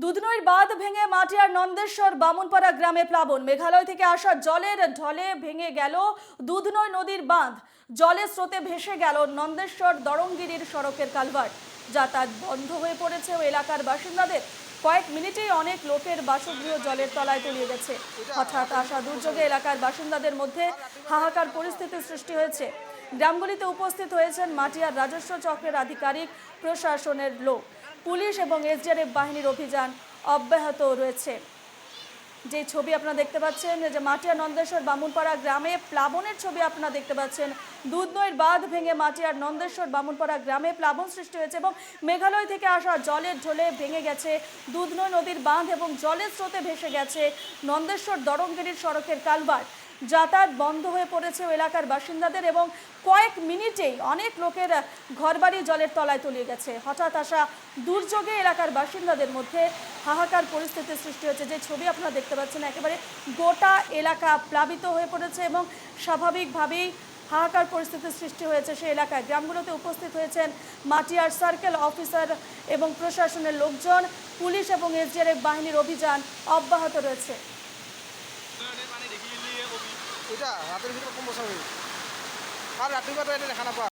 দুধনৈর বাঁধ ভেঙে মাটিয়ার নন্দেশ্বর বামুনপাড়া গ্রামে প্লাবন। মেঘালয় থেকে আসা জলের ঢলে ভেঙে গেল দুধনৈ নদীর বাঁধ। জলের স্রোতে ভেসে গেল নন্দেশ্বর দরঙ্গিরির সড়কের কালভার্ট। যাতায়াত বন্ধ হয়ে পড়েছে ও এলাকার বাসিন্দাদের। কয়েক মিনিটেই অনেক লোকের বাসগৃহ জলের তলায় তলিয়ে গেছে। হঠাৎ আসা দুর্যোগে এলাকার বাসিন্দাদের মধ্যে হাহাকার পরিস্থিতির সৃষ্টি হয়েছে। গ্রামগুলিতে উপস্থিত হয়েছেন মাটিয়ার রাজস্ব চক্রের আধিকারিক, প্রশাসনের লোক। পুলিশ এবং এসডিআরএফ বাহিনীর অভিযান অব্যাহত রয়েছে। যে ছবি আপনারা দেখতে পাচ্ছেন, যে মাটিয়া নন্দেশ্বর বামুনপাড়া গ্রামে প্লাবনের ছবি আপনারা দেখতে পাচ্ছেন। দুধনৈর বাঁধ ভেঙে মাটিয়ার নন্দেশ্বর বামুনপাড়া গ্রামে প্লাবন সৃষ্টি হয়েছে এবং মেঘালয় থেকে আসা জলের ঢলে ভেঙে গেছে দুধনৈ নদীর বাঁধ এবং জলের স্রোতে ভেসে গেছে নন্দেশ্বর দরঙ্গিরির সড়কের কালভার্ট। যাতায়াত বন্ধ হয়ে পড়েছে এলাকার বাসিন্দাদের এবং কয়েক মিনিটেই অনেক লোকের ঘরবাড়ি জলের তলায় তলিয়ে গেছে। হঠাৎ আসা দুর্যোগে এলাকার বাসিন্দাদের মধ্যে হাহাকার পরিস্থিতির সৃষ্টি হয়েছে। যে ছবি আপনারা দেখতে পাচ্ছেন, একেবারে গোটা এলাকা প্লাবিত হয়ে পড়েছে এবং স্বাভাবিকভাবেই হাহাকার পরিস্থিতির সৃষ্টি হয়েছে সেই এলাকায়। গ্রামগুলোতে উপস্থিত হয়েছেন মাটিয়ার সার্কেল অফিসার এবং প্রশাসনের লোকজন। পুলিশ এবং এসডিআরএফ বাহিনীর অভিযান অব্যাহত রয়েছে। এটা রাতের ভিতরে কম বসা হয়ে আর রাত্রিবার এটা দেখা না পা